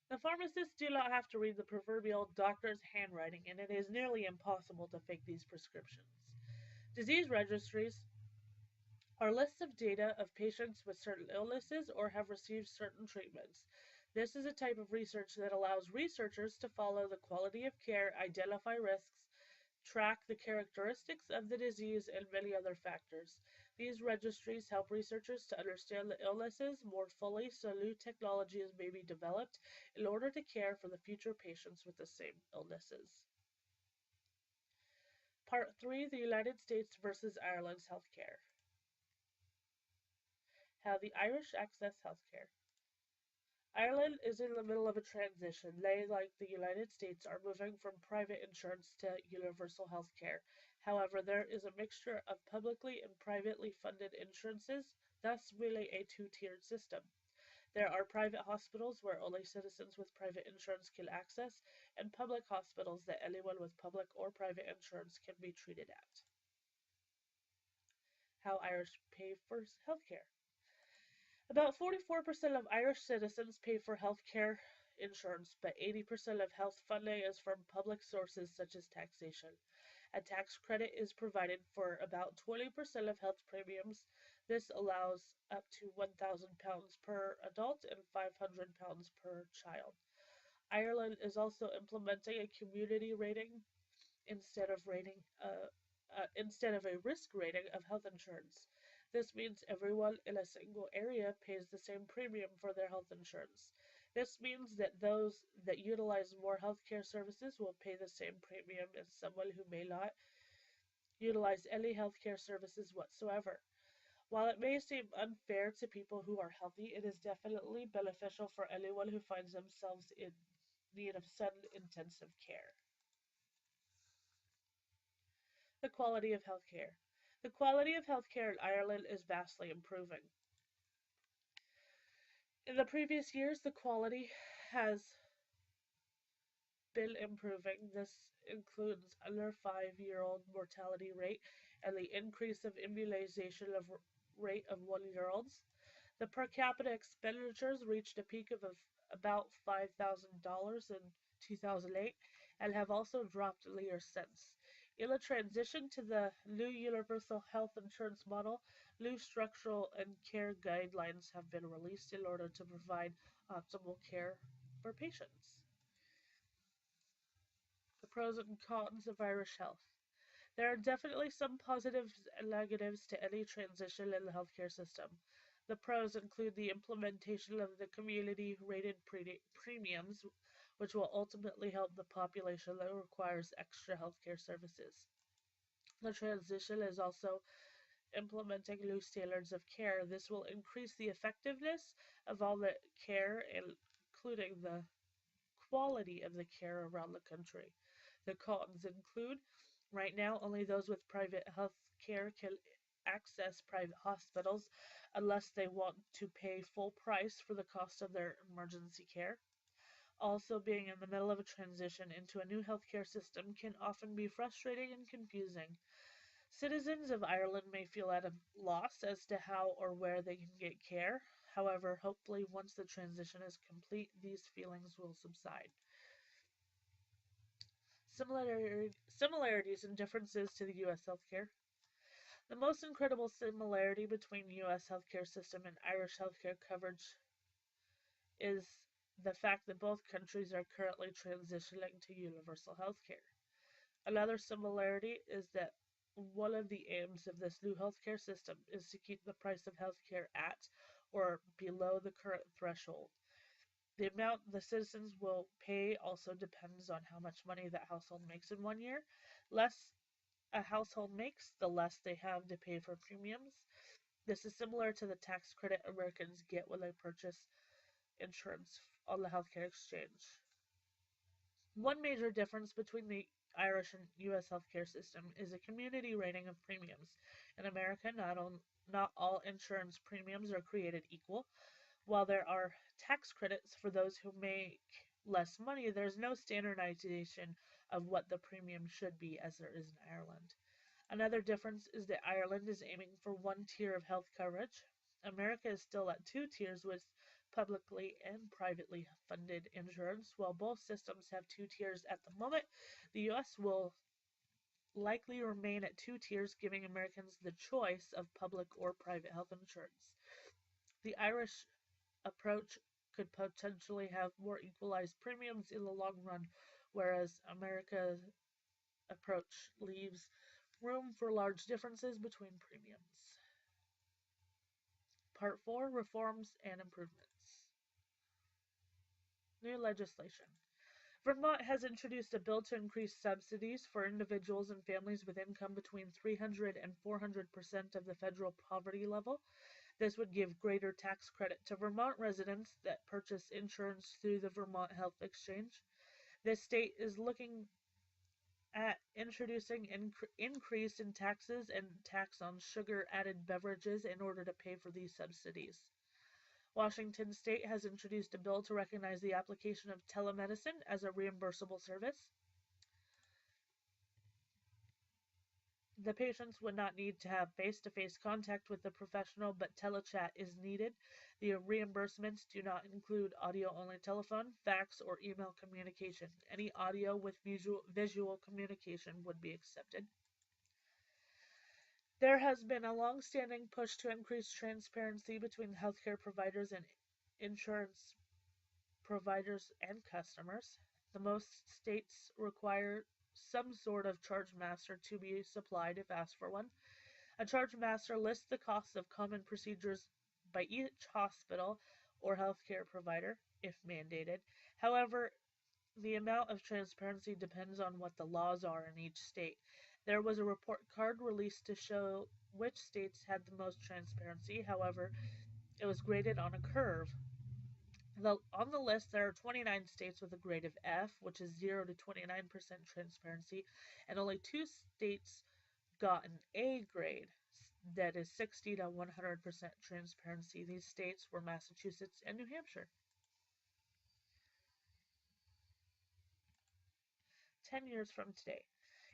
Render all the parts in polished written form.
The pharmacists do not have to read the proverbial doctor's handwriting, and it is nearly impossible to fake these prescriptions. Disease registries are lists of data of patients with certain illnesses or have received certain treatments. This is a type of research that allows researchers to follow the quality of care, identify risks, track the characteristics of the disease, and many other factors. These registries help researchers to understand the illnesses more fully so new technologies may be developed in order to care for the future patients with the same illnesses. Part 3: The United States versus Ireland's Healthcare. How the Irish access healthcare. Ireland is in the middle of a transition. They, like the United States, are moving from private insurance to universal health care. However, there is a mixture of publicly and privately funded insurances, thus really a two-tiered system. There are private hospitals where only citizens with private insurance can access, and public hospitals that anyone with public or private insurance can be treated at. How Irish pay for healthcare. About 44% of Irish citizens pay for health care insurance, but 80% of health funding is from public sources such as taxation. A tax credit is provided for about 20% of health premiums. This allows up to £1,000 per adult and £500 per child. Ireland is also implementing a community rating instead of instead of a risk rating of health insurance. This means everyone in a single area pays the same premium for their health insurance. This means that those that utilize more healthcare services will pay the same premium as someone who may not utilize any healthcare services whatsoever. While it may seem unfair to people who are healthy, it is definitely beneficial for anyone who finds themselves in need of sudden intensive care. The quality of healthcare. The quality of healthcare in Ireland is vastly improving. In the previous years, the quality has been improving. This includes under 5-year-old mortality rate and the increase of immunization of rate of 1-year-olds. The per capita expenditures reached a peak of about $5,000 in 2008 and have also dropped in the years since. In the transition to the new universal health insurance model, new structural and care guidelines have been released in order to provide optimal care for patients. The pros and cons of Irish health. There are definitely some positives and negatives to any transition in the healthcare system. The pros include the implementation of the community rated premiums, which will ultimately help the population that requires extra healthcare services. The transition is also implementing new standards of care. This will increase the effectiveness of all the care, including the quality of the care around the country. The cons include right now only those with private health care can access private hospitals unless they want to pay full price for the cost of their emergency care. Also, being in the middle of a transition into a new healthcare system can often be frustrating and confusing. Citizens of Ireland may feel at a loss as to how or where they can get care. However, hopefully, once the transition is complete, these feelings will subside. Similarities and differences to the U.S. healthcare. The most incredible similarity between the U.S. healthcare system and Irish healthcare coverage is the fact that both countries are currently transitioning to universal healthcare. Another similarity is that one of the aims of this new healthcare system is to keep the price of healthcare at or below the current threshold. The amount the citizens will pay also depends on how much money that household makes in one year. Less a household makes, the less they have to pay for premiums. This is similar to the tax credit Americans get when they purchase insurance on the healthcare exchange. One major difference between the Irish and U.S. healthcare system is a community rating of premiums. In America, not all insurance premiums are created equal. While there are tax credits for those who make less money, there's no standardization of what the premium should be as there is in Ireland. Another difference is that Ireland is aiming for one tier of health coverage. America is still at two tiers with publicly and privately funded insurance. While both systems have two tiers at the moment, the U.S. will likely remain at two tiers, giving Americans the choice of public or private health insurance. The Irish approach could potentially have more equalized premiums in the long run, whereas America's approach leaves room for large differences between premiums. Part 4, Reforms and Improvements. New legislation. Vermont has introduced a bill to increase subsidies for individuals and families with income between 300 and 400% of the federal poverty level. This would give greater tax credit to Vermont residents that purchase insurance through the Vermont Health Exchange. This state is looking at introducing increase in taxes and tax on sugar-added beverages in order to pay for these subsidies. Washington State has introduced a bill to recognize the application of telemedicine as a reimbursable service. The patients would not need to have face-to-face contact with the professional, but telechat is needed. The reimbursements do not include audio-only telephone, fax, or email communication. Any audio with visual communication would be accepted. There has been a long-standing push to increase transparency between healthcare providers and insurance providers and customers. The most states require some sort of charge master to be supplied if asked for one. A charge master lists the costs of common procedures by each hospital or healthcare provider, if mandated. However, the amount of transparency depends on what the laws are in each state. There was a report card released to show which states had the most transparency. However, it was graded on a curve. On the list, there are 29 states with a grade of F, which is 0 to 29% transparency, and only 2 states got an A grade, that is 60 to 100% transparency. These states were Massachusetts and New Hampshire. 10 years from today.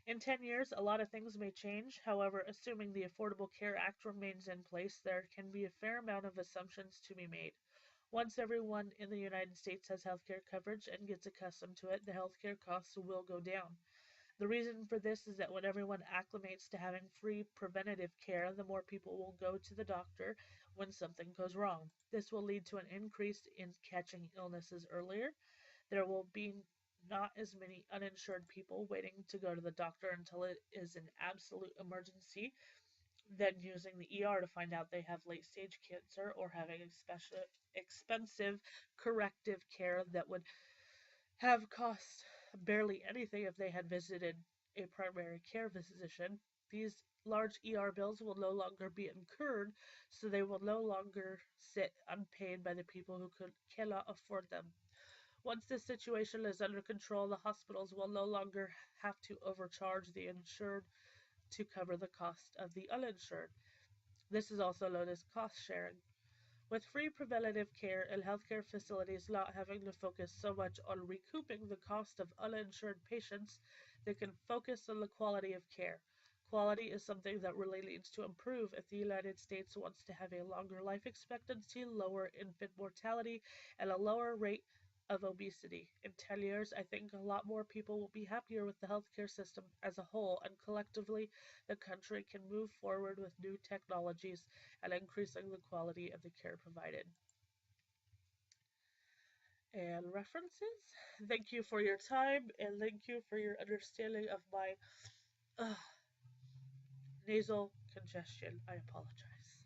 In 10 years, a lot of things may change. However, assuming the Affordable Care Act remains in place, there can be a fair amount of assumptions to be made. Once everyone in the United States has healthcare coverage and gets accustomed to it, the healthcare costs will go down. The reason for this is that when everyone acclimates to having free preventative care, the more people will go to the doctor when something goes wrong. This will lead to an increase in catching illnesses earlier. There will be not as many uninsured people waiting to go to the doctor until it is an absolute emergency than using the ER to find out they have late-stage cancer or having expensive corrective care that would have cost barely anything if they had visited a primary care physician. These large ER bills will no longer be incurred, so they will no longer sit unpaid by the people who cannot afford them. Once this situation is under control, the hospitals will no longer have to overcharge the insured to cover the cost of the uninsured. This is also known as cost sharing. With free preventative care and healthcare facilities not having to focus so much on recouping the cost of uninsured patients, they can focus on the quality of care. Quality is something that really needs to improve if the United States wants to have a longer life expectancy, lower infant mortality, and a lower rate of obesity. In 10 years, I think a lot more people will be happier with the healthcare system as a whole, and collectively, the country can move forward with new technologies and increasing the quality of the care provided. And references. Thank you for your time, and thank you for your understanding of my nasal congestion. I apologize.